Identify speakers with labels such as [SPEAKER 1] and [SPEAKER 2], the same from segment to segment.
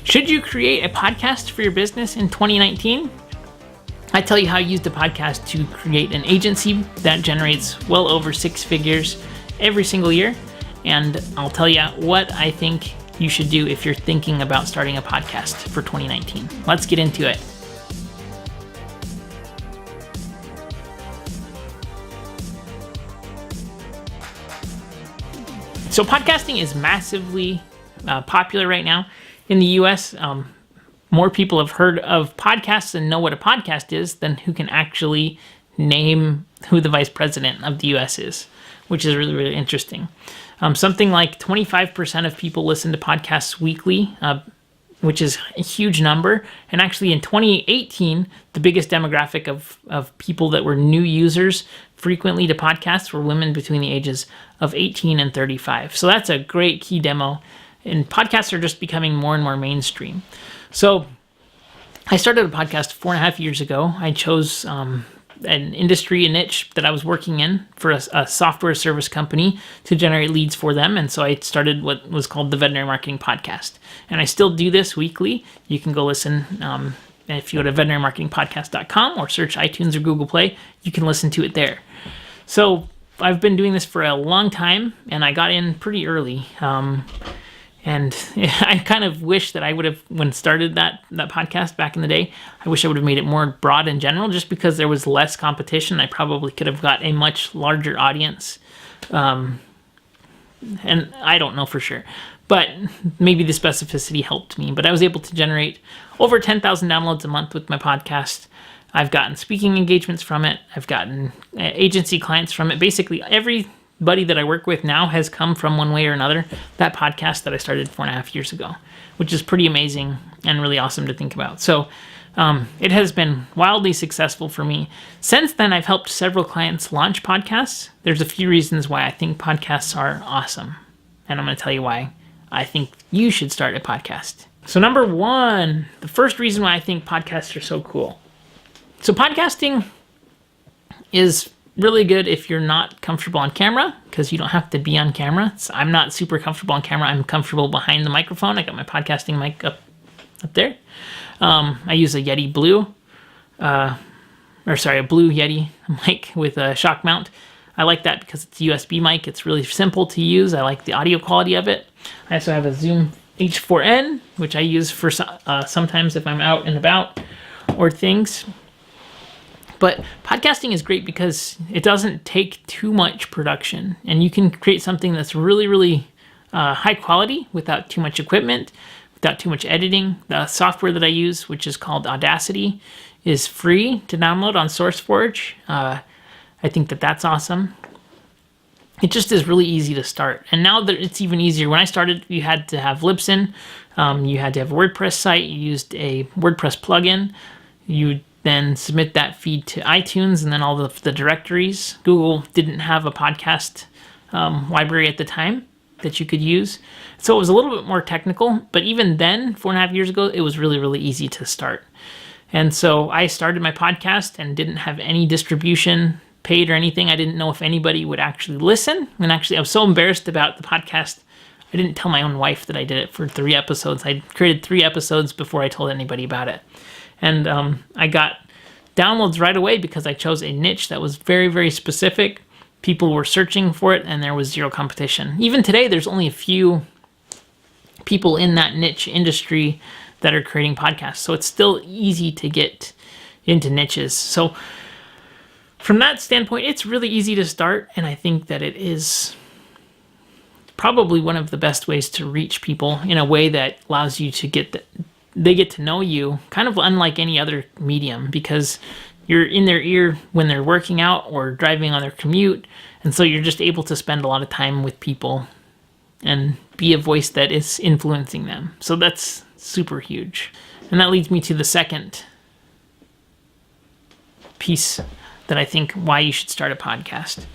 [SPEAKER 1] Should you create a podcast for your business in 2019? I tell you how I used a podcast to create an agency that generates well over 6 figures every single year. And I'll tell you what I think you should do if you're thinking about starting a podcast for 2019. Let's get into it. So podcasting is massively popular right now in the US. More people have heard of podcasts and know what a podcast is than who can actually name who the vice president of the US is, which is really, really interesting. Something like 25% of people listen to podcasts weekly, which is a huge number. And actually in 2018, the biggest demographic of people that were new users frequently to podcasts were women between the ages of 18 and 35. So that's a great key demo. And podcasts are just becoming more and more mainstream. So I started a podcast 4.5 years ago. I chose an industry, a niche that I was working in for a software service company to generate leads for them. And so I started what was called the Veterinary Marketing Podcast. And I still do this weekly. You can go listen. If you go to veterinarymarketingpodcast.com or search iTunes or Google Play, you can listen to it there. So I've been doing this for a long time, and I got in pretty early. And I kind of wish that I would have, when started that podcast back in the day, I wish I would have made it more broad in general, just because there was less competition. I probably could have got a much larger audience. And I don't know for sure, but maybe the specificity helped me. But I was able to generate over 10,000 downloads a month with my podcast. I've gotten speaking engagements from it. I've gotten agency clients from it. Basically, everybody that I work with now has come from one way or another that podcast that I started 4.5 years ago, which is pretty amazing and really awesome to think about. So it has been wildly successful for me. Since then, I've helped several clients launch podcasts. There's a few reasons why I think podcasts are awesome, and I'm going to tell you why I think you should start a podcast. So number one, the first reason why I think podcasts are so cool. So podcasting is really good if you're not comfortable on camera, because you don't have to be on camera. I'm not super comfortable on camera. I'm comfortable behind the microphone. I got my podcasting mic up there. I use a Yeti Blue, a Blue Yeti mic with a shock mount. I like that because it's a USB mic. It's really simple to use. I like the audio quality of it. I also have a Zoom H4n, which I use for sometimes if I'm out and about or things. But podcasting is great because it doesn't take too much production, and you can create something that's really, really high quality without too much equipment, without too much editing. The software that I use, which is called Audacity, is free to download on SourceForge. I think that's awesome. It just is really easy to start. And now that it's even easier. When I started, you had to have Libsyn. You had to have a WordPress site. You used a WordPress plugin. You then submit that feed to iTunes and then all the directories. Google didn't have a podcast library at the time that you could use. So it was a little bit more technical, but even then, 4.5 years ago, it was really, really easy to start. And so I started my podcast and didn't have any distribution paid or anything. I didn't know if anybody would actually listen. And actually, I was so embarrassed about the podcast, I didn't tell my own wife that I did it for 3 episodes. I created 3 episodes before I told anybody about it. And I got downloads right away because I chose a niche that was very, very specific. People were searching for it, and there was zero competition. Even today, there's only a few people in that niche industry that are creating podcasts. So it's still easy to get into niches. So from that standpoint, it's really easy to start, and I think that it is probably one of the best ways to reach people in a way that allows you to they get to know you, kind of unlike any other medium, because you're in their ear when they're working out or driving on their commute, and so you're just able to spend a lot of time with people and be a voice that is influencing them. So that's super huge. And that leads me to the second piece that I think why you should start a podcast.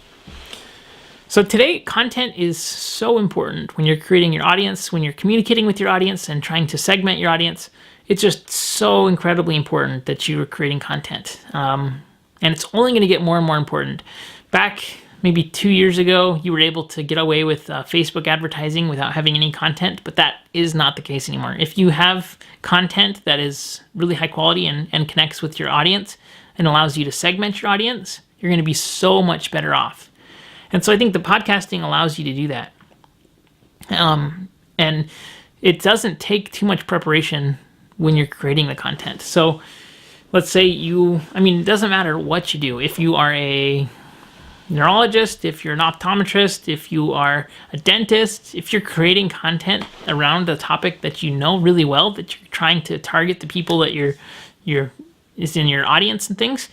[SPEAKER 1] So today, content is so important when you're creating your audience, when you're communicating with your audience and trying to segment your audience. It's just so incredibly important that you are creating content. And it's only going to get more and more important. Back maybe 2 years ago, you were able to get away with Facebook advertising without having any content, but that is not the case anymore. If you have content that is really high quality and connects with your audience and allows you to segment your audience, you're going to be so much better off. And so I think the podcasting allows you to do that. And it doesn't take too much preparation when you're creating the content. So let's say it doesn't matter what you do. If you are a neurologist, if you're an optometrist, if you are a dentist, if you're creating content around a topic that you know really well, that you're trying to target the people that is in your audience and things,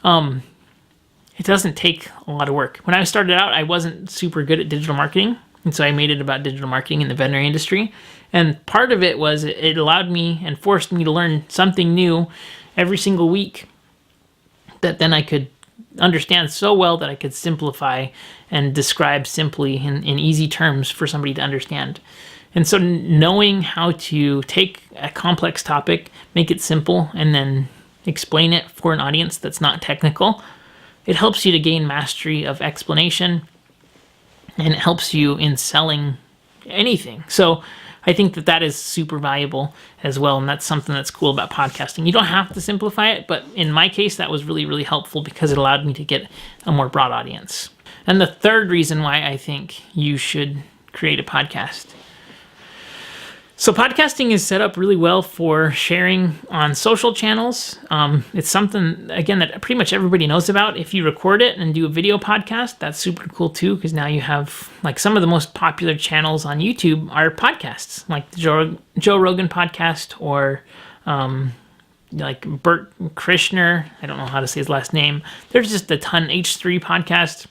[SPEAKER 1] it doesn't take a lot of work. When I started out, I wasn't super good at digital marketing, and so I made it about digital marketing in the veterinary industry. And part of it was it allowed me and forced me to learn something new every single week that then I could understand so well that I could simplify and describe simply in easy terms for somebody to understand. And so knowing how to take a complex topic, make it simple, and then explain it for an audience that's not technical, it helps you to gain mastery of explanation, and it helps you in selling anything. So I think that is super valuable as well, and that's something that's cool about podcasting. You don't have to simplify it, but in my case, that was really, really helpful because it allowed me to get a more broad audience. And the third reason why I think you should create a podcast. So podcasting is set up really well for sharing on social channels. It's something, again, that pretty much everybody knows about. If you record it and do a video podcast, that's super cool too, because now you have, like, some of the most popular channels on YouTube are podcasts, like the Joe Rogan podcast, or like Bert Krishner. I don't know how to say his last name. There's just a ton, H3 podcast.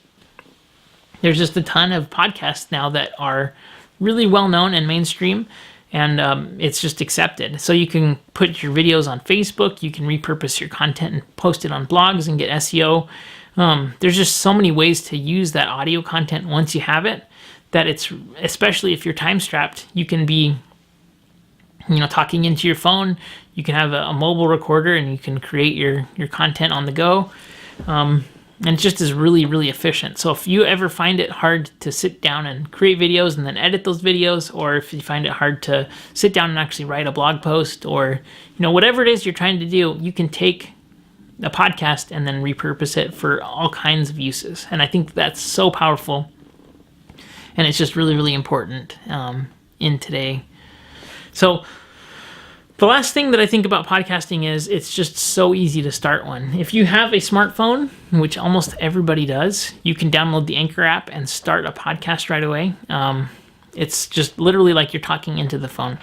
[SPEAKER 1] There's just a ton of podcasts now that are really well known and mainstream. And it's just accepted. So you can put your videos on Facebook, you can repurpose your content and post it on blogs and get SEO. There's just so many ways to use that audio content once you have it, that it's, especially if you're time strapped, you can be, talking into your phone, you can have a mobile recorder and you can create your content on the go. And it just is really, really efficient. So if you ever find it hard to sit down and create videos and then edit those videos, or if you find it hard to sit down and actually write a blog post, or whatever it is you're trying to do, you can take a podcast and then repurpose it for all kinds of uses. And I think that's so powerful. And it's just really, really important in today. So the last thing that I think about podcasting is it's just so easy to start one. If you have a smartphone, which almost everybody does, you can download the Anchor app and start a podcast right away. It's just literally like you're talking into the phone.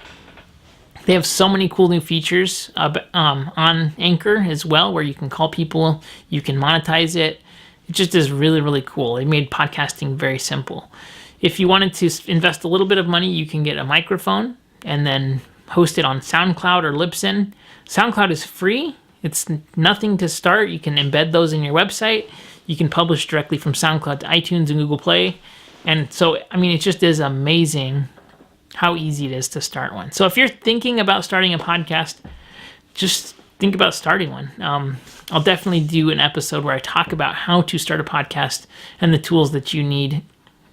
[SPEAKER 1] They have so many cool new features on Anchor as well, where you can call people, you can monetize it. It just is really, really cool. They made podcasting very simple. If you wanted to invest a little bit of money, you can get a microphone and then host it on SoundCloud or Libsyn. SoundCloud is free. It's nothing to start. You can embed those in your website. You can publish directly from SoundCloud to iTunes and Google Play. And so, it just is amazing how easy it is to start one. So if you're thinking about starting a podcast, just think about starting one. I'll definitely do an episode where I talk about how to start a podcast and the tools that you need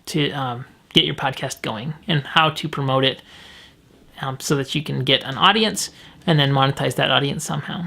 [SPEAKER 1] to get your podcast going and how to promote it, so that you can get an audience and then monetize that audience somehow.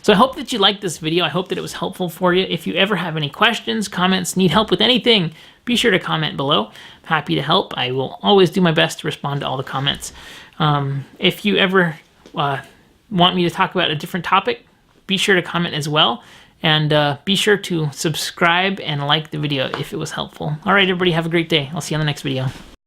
[SPEAKER 1] So I hope that you liked this video. I hope that it was helpful for you. If you ever have any questions, comments, need help with anything, be sure to comment below. I'm happy to help. I will always do my best to respond to all the comments. If you ever want me to talk about a different topic, be sure to comment as well. And be sure to subscribe and like the video if it was helpful. All right, everybody, have a great day. I'll see you on the next video.